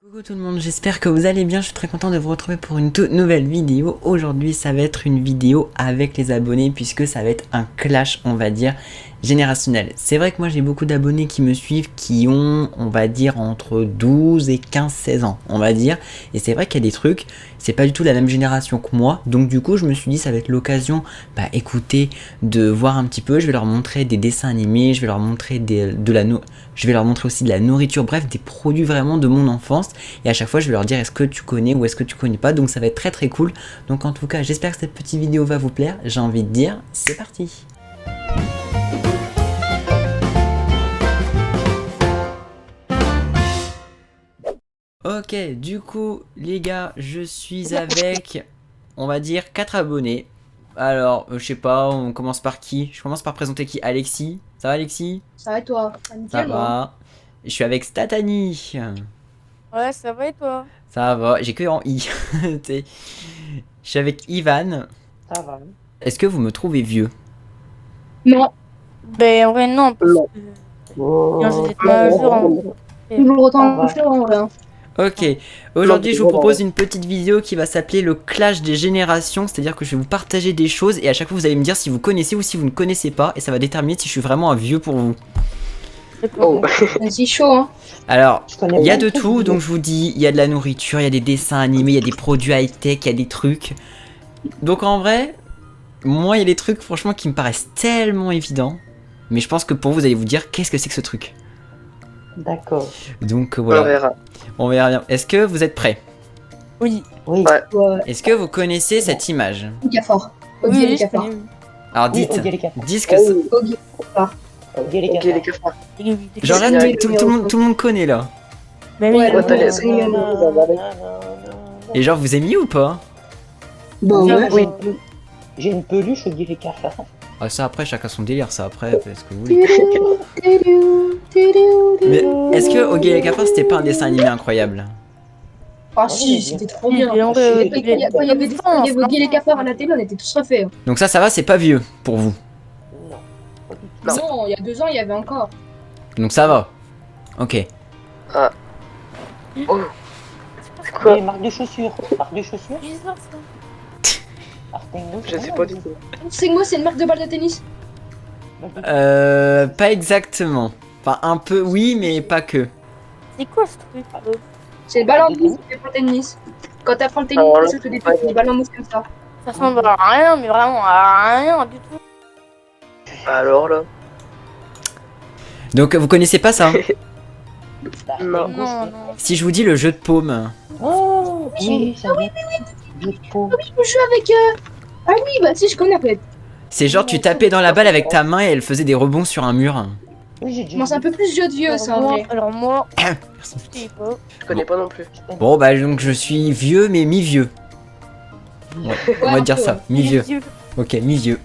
Coucou tout le monde, j'espère que vous allez bien, je suis très content de vous retrouver pour une toute nouvelle vidéo. Aujourd'hui ça va être une vidéo avec les abonnés puisque ça va être un clash, on va dire, générationnel. C'est vrai que moi j'ai beaucoup d'abonnés qui me suivent qui ont, on va dire, entre 12 et 15-16 ans, on va dire. Et c'est vrai qu'il y a des trucs, c'est pas du tout la même génération que moi, donc du coup je me suis dit ça va être l'occasion, écoutez, de voir un petit peu, je vais leur montrer des dessins animés, je vais leur montrer je vais leur montrer aussi de la nourriture, bref des produits vraiment de mon enfance. Et à chaque fois je vais leur dire est-ce que tu connais ou est-ce que tu connais pas, donc ça va être très très cool. Donc en tout cas j'espère que cette petite vidéo va vous plaire, j'ai envie de dire c'est parti. Ok, du coup les gars, je suis avec, on va dire, 4 abonnés. Alors, je sais pas, on commence par qui? Je commence par présenter qui? Alexis. Ça va Alexis? Ça va et toi? Ça Nickel, moi. va. Je suis avec Statani. Ouais, ça va et toi? Ça va, j'ai que en I. T'sais. Je suis avec Ivan. Ça va. Est-ce que vous me trouvez vieux? Non, Ben en vrai non, parce Non. que bien j'étais pas à jour. Hein. toujours autant va. de faire en vrai. Hein. Ok, aujourd'hui je vous propose une petite vidéo qui va s'appeler le clash des générations, c'est-à-dire que je vais vous partager des choses et à chaque fois vous allez me dire si vous connaissez ou si vous ne connaissez pas et ça va déterminer si je suis vraiment un vieux pour vous. Oh. Vas-y, chaud, hein. Alors, Je connais il y a pas. de tout, donc je vous dis, il y a de la nourriture, il y a des dessins animés, il y a des produits high-tech, il y a des trucs. Donc en vrai, moi il y a des trucs franchement qui me paraissent tellement évidents, mais je pense que pour vous, vous allez vous dire qu'est-ce que c'est que ce truc. D'accord. Donc On voilà, verra. on verra bien. Est-ce que vous êtes prêts? Oui, Oui. Ouais. Ouais, Est-ce que vous connaissez cette image? le cafard. Ok, oui, les je cafards. connais. Alors Oui, dites, ok, les cafards. dites ce que c'est. Ok, les cafards. Ok, les Ok, les cafards. cafards. Oui, oui, Genre là, Oui, tout oui, le oui. monde, tout le monde connaît là. Ben oui, Ouais, Ouais, t'as les- Et genre vous aimez ou pas? Bah Oui, ouais. oui. J'ai une peluche au les cafards. Ah ça après chacun son délire, ça après faites ce que vous voulez. Mais est-ce que Oggy et les cafards c'était pas un dessin animé incroyable? Ah si, c'était trop Oui, bien. mais en vrai, Quand il y avait des fois, il y avait Guy les cafards à la télé, on était tous refaits. Hein. Donc ça va, c'est pas vieux pour vous. Non. Non. Non, il y a 2 ans, il y avait encore. Donc ça va. Ok. Ah. Oh, c'est quoi? Les marques de chaussures. Marque de chaussures. bizarre ça. Artengo, Je sais pas du tout. C'est moi, c'est une marque de balle de tennis. Pas exactement. Enfin un peu oui mais pas que. C'est quoi ce truc? C'est le ballon en mousse, c'est pour le tennis. Quand t'apprends le tennis, Alors là, c'est surtout des ballons en mousse comme ça. Ça ressemble à rien, mais vraiment à rien du tout. Alors là. Donc vous connaissez pas ça hein? Non. Non, non. Si je vous dis le jeu de paume. Oh, oui, ça va. Des pots. Je joue avec. Ah oui, bah si, je connais en fait. C'est genre tu tapais dans la balle avec ta main et elle faisait des rebonds sur un mur. Oui, j'ai déjà Moi, c'est un peu plus jeu de vieux, ça en vrai. Alors moi, Merci. je sais pas. Je connais pas non plus. Bon bah donc je suis vieux mais mi-vieux. On va dire ça, mi-vieux. Dieu. Ok, mi-vieux.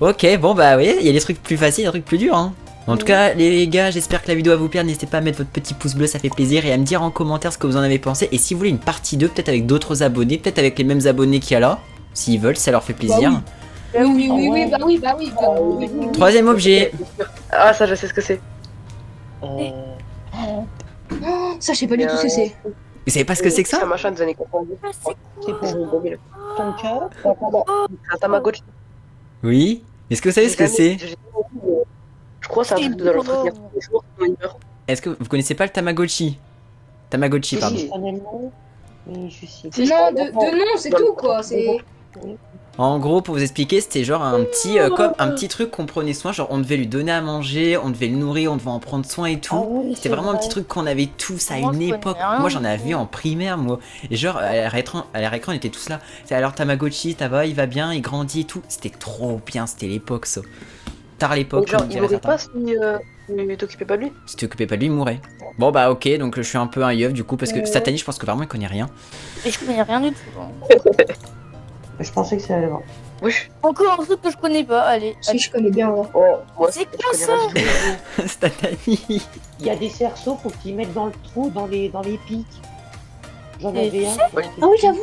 Ok, bon bah oui, il y a des trucs plus faciles, des trucs plus durs hein. En tout cas les gars, j'espère que la vidéo va vous plaire, n'hésitez pas à mettre votre petit pouce bleu, ça fait plaisir, et à me dire en commentaire ce que vous en avez pensé, et si vous voulez une partie 2, peut-être avec d'autres abonnés, peut-être avec les mêmes abonnés qu'il y a là, s'ils veulent, ça leur fait plaisir. Oui, oui, oui, oui, bah oui, bah oui. Bah oui, oui. Troisième objet. Ah, ça, je sais ce que c'est. Euh, Oh, ça, je sais pas du tout ce que c'est. Vous savez pas ce que c'est que C'est un ça? machin des années 90. Ah, c'est c'est pour 2000. ton cœur. C'est un Tamagotchi. Oui. Est-ce que vous savez ce que c'est? Je crois que c'est un truc de l'entretenir tous les jours quand il meurt. Est-ce que vous connaissez pas le Tamagotchi? Tamagotchi, pardon. Si. Personnellement, mais je sais. Si, Non, de nom, c'est tout, quoi. C'est. En gros, pour vous expliquer, c'était genre un petit, comme un petit truc qu'on prenait soin, genre on devait lui donner à manger, on devait le nourrir, on devait en prendre soin et tout. Ah oui, C'était c'est vraiment un vrai. petit truc qu'on avait tous à Moi, une je connais époque. rien. Moi j'en avais en primaire moi. Et genre à l'écran on était tous là. C'est alors Tamagotchi, ça va, il va bien, il grandit et tout. C'était trop bien, c'était l'époque ça. Tard l'époque, Donc, genre, comme il diraient mourrait certains. pas si tu t'occupais pas de lui. Si tu t'occupais pas de lui, il mourait. Bon bah ok, donc je suis un peu un yeuf du coup, parce que Satani je pense que vraiment il connaît rien. Et je connais rien du tout. Hein. Je pensais que ça allait voir. Oui. Encore un truc que je connais pas, allez. Si, je connais bien, moi. Oh, moi, C'est je quoi connais ça? rien du tout. Satani. Il y a des cerceaux, faut qu'ils mettent dans le trou, dans les pics. J'en avais un. Ah oui, j'avoue.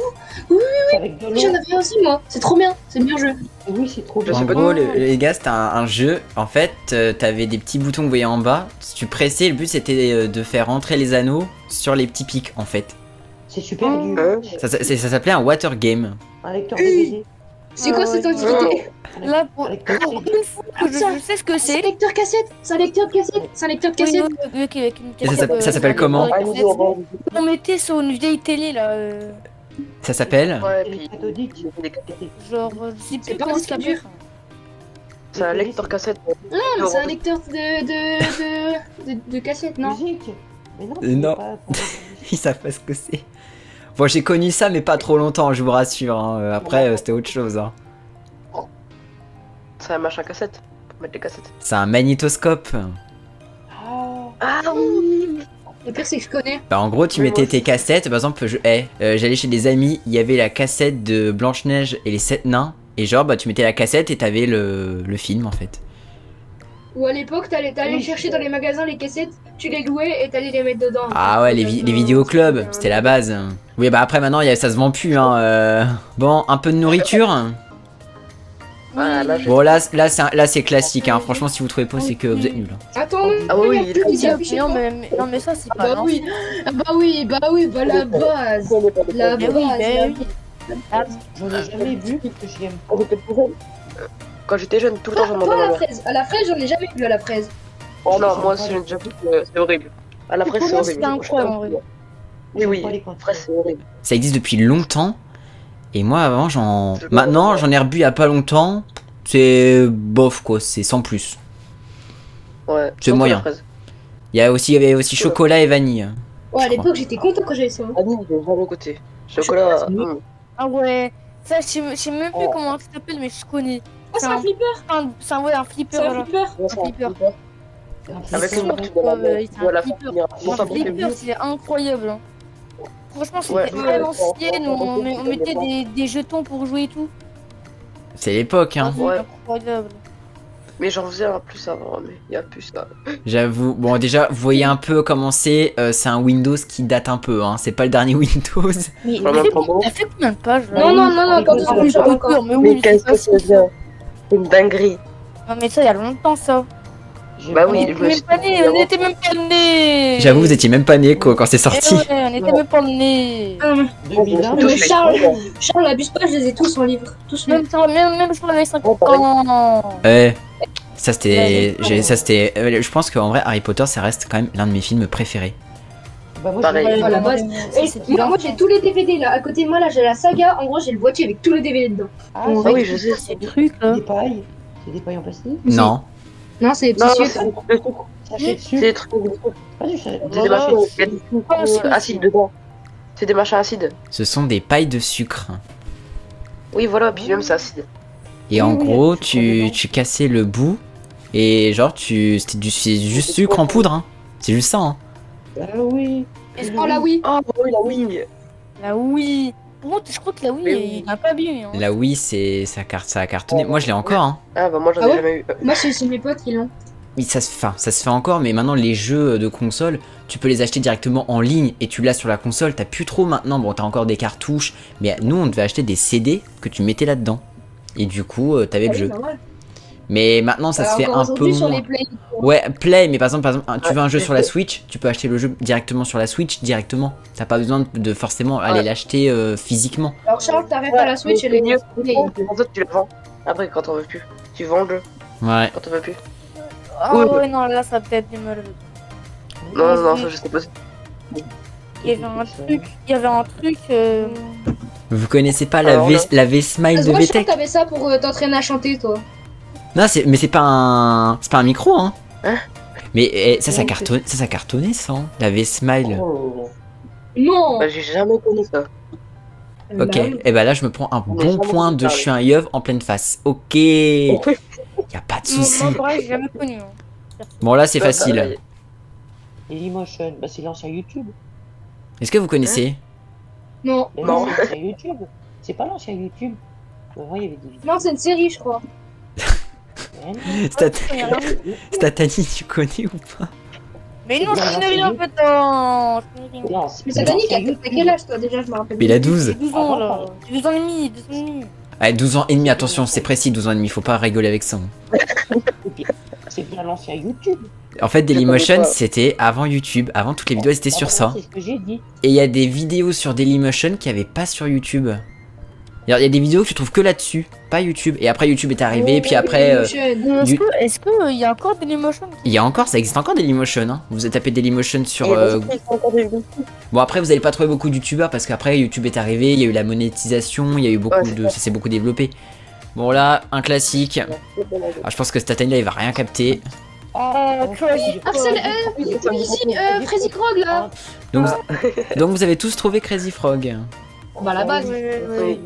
C'est avec de l'eau. J'en avais un aussi, moi. C'est trop bien. C'est bien joué. Oui, c'est trop Je bien. sais En pas gros, de- les gars, c'était un jeu. En fait, t'avais des petits boutons que vous voyez en bas. Si tu pressais, le but c'était de faire rentrer les anneaux sur les petits pics en fait. C'est super dur. Ça s'appelait un water game. Un lecteur DVD. C'est quoi cette activité? Là, pour Avec une cassette. fois que je sais ce que C'est un c'est. lecteur cassette. C'est un lecteur de cassette. C'est un lecteur de Oui, cassette. oui, ok, avec une Et ça cassette, s'appelle comment avec une cassette. On mettait sur une vieille télé là. Ça s'appelle Ouais, Et puis cathodique. Genre, je sais C'est plus pas comment ce ça qui s'appelle. dure. c'est un lecteur cassette. Non, c'est un lecteur de cassette, non? Musique. Mais non. Non. c'est pas pour la musique. Ils savent pas ce que c'est. Bon, j'ai connu ça, mais pas trop longtemps, je vous rassure. Hein. Après, c'était autre chose. Hein. C'est un machin cassette. Pour mettre les cassettes. C'est un magnétoscope. Ah. Ah oui. Le pire, c'est que je connais. Bah, en gros, tu Oui, mettais moi tes cassettes. Par exemple, j'allais chez des amis, il y avait la cassette de Blanche-Neige et les 7 nains. Et genre, bah, tu mettais la cassette et t'avais le film en fait. Ou à l'époque, t'allais Oui, chercher dans les magasins les cassettes, tu les louais et t'allais les mettre dedans. Ah ouais, les vidéoclubs, c'était la base. Oui, bah après, maintenant, ça se vend plus. Hein. Bon, un peu de nourriture. Ah, là, je- Bon, là c'est classique. Hein. Franchement, si vous trouvez pas, c'est que vous êtes nuls. Hein. Attends, non, Ah oui, il y a plus, il y a plus, Non, mais ça, c'est pas. Bah non, oui, bah la base. La Mais oui, base. mais la- oui. J'en ai jamais vu parce que j'aime pas. Quand j'étais jeune, tout le temps, j'en demandais Pas à à ma la mère. fraise. À la fraise, j'en ai jamais vu à la fraise. Oh non, moi, si j'ai déjà vu, c'est horrible. À la fraise, c'est Moi, horrible. c'était incroyable en vrai. Oui, oui. J'aime pas les La cantines. fraise, c'est horrible. Ça existe depuis longtemps. Et moi, avant, maintenant, j'en ai rebu il y a pas longtemps. C'est bof, quoi. C'est sans plus. Ouais. C'est surtout moyen. la fraise. Il y avait aussi chocolat et vanille. Ouais, à l'époque, j'étais content quand j'avais ça. Ah oui, j'ai vraiment goûté. Chocolat. Ah ouais. Ça, je sais même plus comment ça s'appelle, mais je connais. Ah, c'est un flipper. C'est un flipper. C'est un voilà. flipper. Un flipper. Avec C'est une sûr, petite quoi, de la c'est un ou à la flipper. fin, Un flipper, c'est incroyable. Hein. Franchement, c'était Ouais. à l'ancienne. On mettait des jetons pour jouer et tout. C'est l'époque, hein. Ah, Ouais. c'est incroyable. Mais j'en faisais un plus avant, mais il y a plus ça. J'avoue. Bon, déjà, vous voyez un peu comment c'est. C'est un Windows qui date un peu. Hein. C'est pas le dernier Windows. Mais Vraiment pas bon. ça fait combien de pages là Non, non, non, non, quand Ah, on mais joue encore. mais oui, qu'est-ce que c'est bien. C'est une dinguerie. Non, mais ça, il y a longtemps ça. Bah On oui, était je me même suis pas nés, on était même pas nés. J'avoue, vous étiez même pas né, quoi, quand c'est Eh sorti. ouais, on était même pas nés. 2001. Tous Mais les Charles, abuse pas, je les ai tous en livre. Tous les. Même je l'avais 50 ans. Ouais. Ça c'était, je pense qu'en vrai Harry Potter ça reste quand même l'un de mes films préférés. Bah, moi, Pareil. je- À la base. Et moi, j'ai tous les DVD là. À côté de moi, là, j'ai la saga. En gros, j'ai le boîtier avec tous les DVD dedans. Ah, Ah Ah oui, je sais. Ces trucs là. des pailles. C'est des pailles en plastique. Non. Non, c'est des Non, petits c'est sucres. des trucs. Sachet de C'est sucre. des trucs. Vas-y, je savais. C'est des machins. Il y a des trucs acides dedans. C'est des machins acides. Ce sont des pailles de sucre. Oui, voilà, puis même c'est acide. Et en Oui, oui, gros, je tu cassais le bout et genre c'est juste sucre en poudre. Hein. C'est juste ça. Hein. Ah oui. Oh là, oui. Ah oui, là oui. Là oui. Par contre, je crois que là oui, Mais il n'a pas bien. Hein. Là oui, ça a cartonné. Moi je l'ai encore. Hein. Ah bah moi j'en Ah ai ouais jamais eu. Moi, c'est mes potes qui l'ont. Oui, ça se fait encore, mais maintenant les jeux de console, tu peux les acheter directement en ligne et tu l'as sur la console. T'as plus trop maintenant. Bon, t'as encore des cartouches, mais nous on devait acheter des CD que tu mettais là-dedans. Et du coup, t'avais le jeu. Mais maintenant ça se fait un peu sur moins. les plays. Ouais, Play, mais par exemple, tu veux un jeu Ouais. sur la Switch, tu peux acheter le jeu directement sur la Switch, directement. T'as pas besoin de forcément aller Ouais. l'acheter physiquement. Alors, Charles, t'arrêtes à la Switch, elle est mieux. Play. En fait, tu la vends. Après, quand on veut plus. Tu vends le jeu Ouais. quand on veut plus. Ah ouais, non, là ça peut être du mal. Non, non, ça je sais pas. Il y avait un truc. Vous connaissez pas Alors là. la V-Smile de Moi, Charles, VTech? t'avais ça pour t'entraîner à chanter, toi. Non, mais c'est pas un micro, hein. Hein? Mais ça cartonnait ça, hein, la V-Smile. Oh. Non. Bah j'ai jamais connu ça. Ok, et bah là je me prends un On est bon jamais point de parlé. je suis un yeuve en pleine face. Ok, y a pas de souci. Moi, pareil, j'ai jamais connu. Hein. Bon là c'est Bah, facile. pareil. Dailymotion, bah c'est l'ancien YouTube. Est-ce que vous connaissez? Non. Mais Non. non, c'est l'ancien YouTube. C'est pas l'ancien YouTube. Avant, il y avait des vidéos. Non, c'est une série, je crois. Mais non. Statani, tu connais ou pas? Mais non, C'est je bien connais rien en lancé. fait. Non, je connais rien. Non, Mais c'est Dani, t'as quel âge toi déjà, je me rappelle. Mais il a J'ai 12. 12 ans là. J'ai 12 ans et demi, 12 ans et demi. Ouais, 12 ans et demi, attention, c'est précis, 12 ans et demi, faut pas rigoler avec ça. Hein. c'est bien lancé à YouTube. En fait, connais Dailymotion, pas. c'était avant YouTube, avant toutes les vidéos, elles étaient sur ça. C'est ce que j'ai dit. Et il y a des vidéos sur Dailymotion qui avaient pas sur YouTube. Il y a des vidéos que tu trouves que là-dessus, pas YouTube. Et après, YouTube est arrivé, puis après, Est-ce qu'il y a encore Dailymotion? il y a encore, ça existe encore Dailymotion. Hein. Vous avez tapé Dailymotion sur. Et vas-y, ils font encore des vidéos. Bon, après, vous allez pas trouver beaucoup de youtubeurs parce qu'après, YouTube est arrivé, il y a eu la monétisation, il y a eu beaucoup Ouais, c'est de. ça. Ça s'est beaucoup développé. Bon, là, un classique. Ah, je pense que cette année-là, il va rien capter. Ah, Crazy. Ah, c'est ici, Crazy Frog là. Donc, vous avez tous trouvé Crazy Frog. Bah, la base. Oui.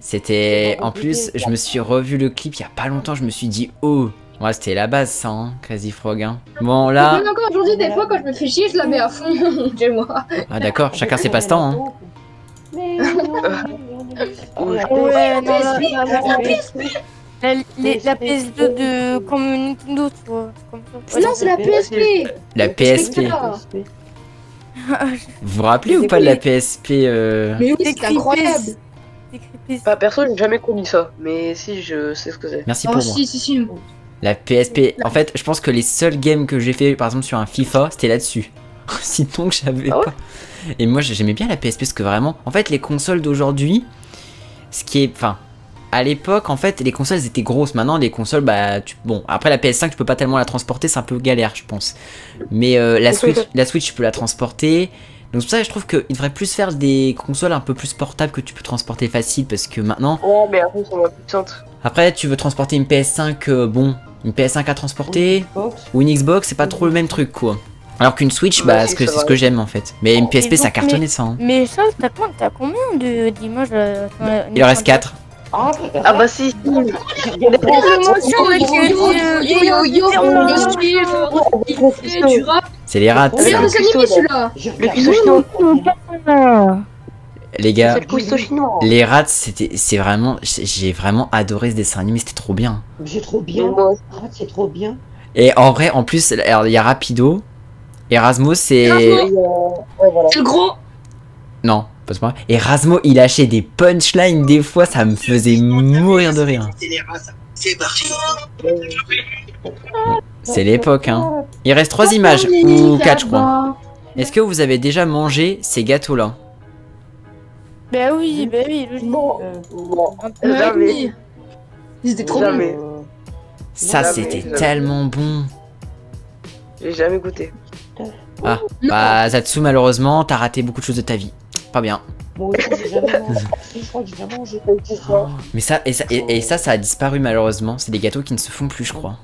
C'était. En plus, je me suis revu le clip il y a pas longtemps, je me suis dit, oh. Ouais, c'était la base, ça, hein, Crazy Frog. Hein. Bon, là. Même encore aujourd'hui, des fois, quand je me fais chier, je la mets à fond chez moi. Ah, d'accord, chacun ses passe-temps. Hein. Ouais, non, la PS2 de comme Nintendo, tu vois. Comme ça. Non, c'est la PSP. La PSP. Vous vous rappelez ou pas de la PSP Mais oui, C'est c'est incroyable. C'est creepy. Bah, perso, j'ai jamais connu ça. Mais si, je sais ce que c'est. Merci Oh, pour moi. si. La PSP. En fait, je pense que les seuls games que j'ai fait, par exemple sur un FIFA, c'était là-dessus. Sinon, que j'avais Ah ouais pas. Et moi, j'aimais bien la PSP parce que vraiment, en fait, les consoles d'aujourd'hui, ce qui est, enfin, à l'époque, en fait, les consoles elles étaient grosses. Maintenant, les consoles, bah, bon, après la PS5, tu peux pas tellement la transporter, c'est un peu galère, je pense. Mais la Switch, tu peux la transporter. Donc c'est pour ça que je trouve qu'il devrait plus faire des consoles un peu plus portables que tu peux transporter facile parce que maintenant, Ouais, mais après, ils sont moins puissantes. après, tu veux transporter une PS5, bon, une PS5 à transporter ou une Xbox, c'est pas trop le même truc, quoi. Alors qu'une Switch, Ouais, bah, si, c'est ça ce va. que j'aime en fait. Mais une PSP, Et ça donc, cartonnait ça. Hein. Mais ça, t'as combien d'images Il en reste 4. Ah bah si, si. Yo, Tu rappes. C'est les rats. Regarde le animé celui-là. Le cuistot chinois. Les gars, C'est le cuistot chinois. les rats, c'est vraiment, j'ai vraiment adoré ce dessin animé, c'était trop bien. C'est trop bien. Moi aussi. Ah, c'est trop bien. Et en vrai, en plus, alors, il y a Rapido. Erasmo, c'est. Erasmo. Ouais, voilà. C'est le gros. Non, pas ce point. Erasmo, il lâchait des punchlines, des fois, ça me faisait mourir de rire. C'est parti. C'est l'époque, hein. Il reste 3 images, ou 4, je crois. Est-ce que vous avez déjà mangé ces gâteaux-là? Bah oui, logique. Non. Oui. Ils étaient trop bons. Jamais. Ça, Jamais, c'était jamais. tellement bon. J'ai jamais goûté. Ah, bah, Zatsu, malheureusement, t'as raté beaucoup de choses de ta vie. Pas bien. Moi aussi, j'ai jamais mangé. Je crois que j'ai jamais mangé. Mais ça, ça a disparu malheureusement. C'est des gâteaux qui ne se font plus, je crois.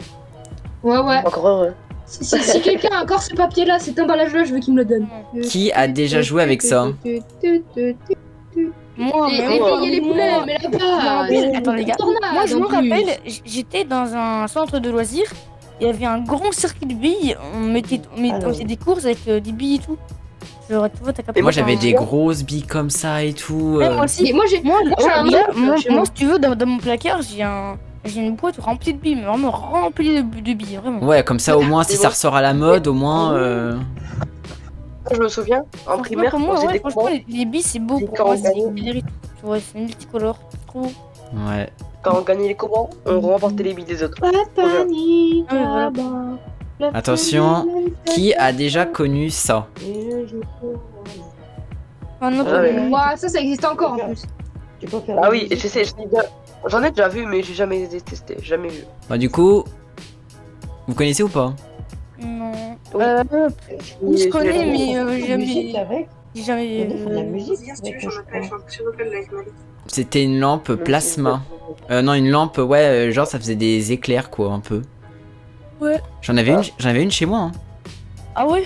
Ouais. Encore heureux. Si quelqu'un a encore ce papier là, cet emballage là, je veux qu'il me le donne. Qui a déjà joué avec ça? Moi, Les mais moi, filles et les poulets, mais là-bas. Attends les gars, Tornade, moi je me en plus. rappelle, j'étais dans un centre de loisirs, il y avait un grand circuit de billes, on faisait des courses avec des billes et tout. Genre, tu vois, t'as capté. Et moi, j'avais des grosses billes comme ça et tout. Ouais, moi aussi. Mais moi j'ai. Moi, j'ai un les gars, truc, moi, chez moi. si tu veux, dans mon placard, j'ai une boîte remplie de billes, mais vraiment remplie de billes, vraiment. Ouais, comme ça, au moins, si ça ressort à la mode, au moins. Je me souviens, en Franchement, primaire, pour moi, on faisait ouais, des franchement, combats. les billes, c'est beau Et pour quand moi, on c'est gagne. coloré. Tu vois, c'est multicolore. Trop beau. Ouais. Quand on gagnait les combats, on remportait les billes des autres. Attention, qui a déjà connu ça? Un autre. Ah ouais. Ouais, ça existe encore en plus. Tu peux faire Ah la oui, musique. je sais, j'en ai déjà vu, mais j'ai jamais testé, jamais vu. Bah, du coup, vous connaissez ou pas? Non. Oui. Je connais, mais La j'ai musique jamais. avec. J'ai jamais. On fait de la musique avec, je crois. C'était une lampe plasma. Non, une lampe, ouais, genre ça faisait des éclairs, quoi, un peu. Ouais. J'en avais une chez moi, hein. Ah ouais?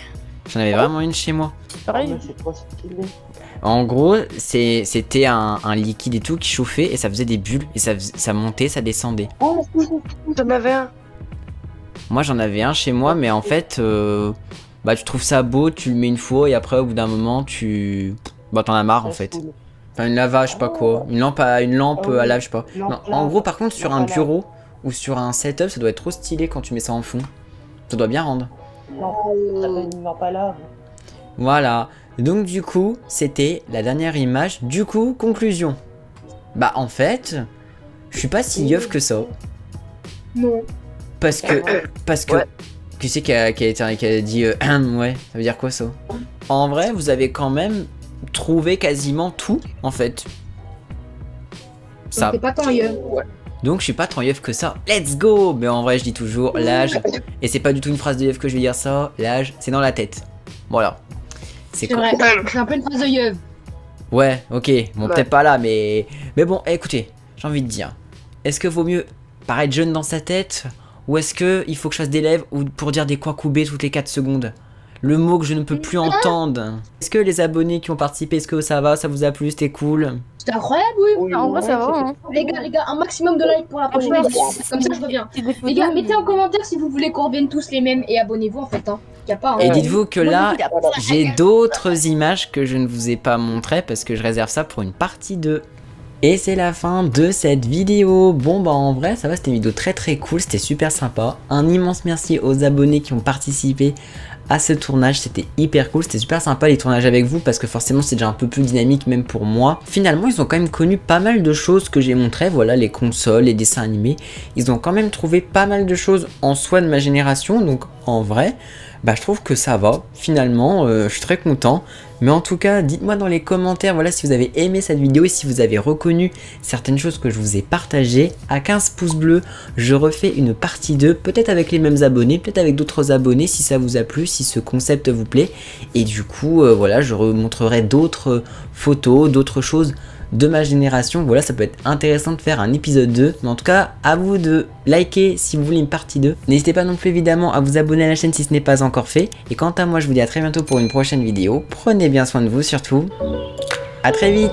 J'en avais vraiment une chez moi. C'est Ah, pareil. mais c'est trop stylé. En gros, c'était un liquide et tout qui chauffait et ça faisait des bulles et ça montait, ça descendait. Oh, j'en avais un. Moi j'en avais un chez moi, mais en fait, bah tu trouves ça beau, tu le mets une fois et après au bout d'un moment bah t'en as marre en Ça fait. saoule. Enfin une lava, je sais pas quoi, une lampe à Ah oui. lave, je sais pas. Lampe Non, lave. en gros par contre sur un Lampe à lave. bureau ou sur un setup, ça doit être trop stylé quand tu mets ça en fond. Ça doit bien rendre. Non, absolument pas là. Voilà. Donc du coup, c'était la dernière image. Du coup, conclusion. Bah en fait, je suis pas si yeuf que ça. Non. Parce que... Ouais. Qui c'est qui a dit ouais, ça veut dire quoi ça? En vrai, vous avez quand même trouvé quasiment tout, en fait. Ça. T'es pas tant yeux. Donc je suis pas tant yeuf que ça. Let's go! Mais en vrai, je dis toujours l'âge. Et c'est pas du tout une phrase de yeuf que je vais dire ça. L'âge, c'est dans la tête. Voilà. C'est vrai. C'est un peu une phrase de yeux. Ouais, ok. Bon, peut-être pas là, mais bon, écoutez, j'ai envie de dire. Est-ce que vaut mieux paraître jeune dans sa tête? Ou est-ce que il faut que je fasse des lèvres ou pour dire des quacoubés toutes les 4 secondes? Le mot que je ne peux plus entendre. Est-ce que les abonnés qui ont participé, est-ce que ça va? Ça vous a plu? C'était cool? C'était incroyable, oui. En vrai, ça va. Hein. Les gars, un maximum de likes pour la prochaine vidéo. Comme ça, je reviens. Les gars, mettez en commentaire si vous voulez qu'on revienne tous les mêmes et abonnez-vous en fait. Hein. Y a pas. Hein. Et dites-vous que là, Voilà. j'ai d'autres images que je ne vous ai pas montrées parce que je réserve ça pour une partie 2. Et c'est la fin de cette vidéo. Bon bah en vrai ça va, c'était une vidéo très cool, c'était super sympa. Un immense merci aux abonnés qui ont participé à ce tournage, c'était hyper cool, c'était super sympa les tournages avec vous parce que forcément c'est déjà un peu plus dynamique même pour moi. Finalement ils ont quand même connu pas mal de choses que j'ai montrées, voilà les consoles, les dessins animés. Ils ont quand même trouvé pas mal de choses en soi de ma génération, donc en vrai bah je trouve que ça va, finalement je suis très content. Mais en tout cas, dites-moi dans les commentaires voilà, si vous avez aimé cette vidéo et si vous avez reconnu certaines choses que je vous ai partagées. À 15 pouces bleus, je refais une partie 2, peut-être avec les mêmes abonnés, peut-être avec d'autres abonnés si ça vous a plu, si ce concept vous plaît. Et du coup, voilà, je remontrerai d'autres photos, d'autres choses de ma génération. Voilà, ça peut être intéressant de faire un épisode 2. Mais en tout cas, à vous de liker si vous voulez une partie 2. N'hésitez pas non plus évidemment à vous abonner à la chaîne si ce n'est pas encore fait. Et quant à moi, je vous dis à très bientôt pour une prochaine vidéo. Prenez bien soin de vous surtout. À très vite.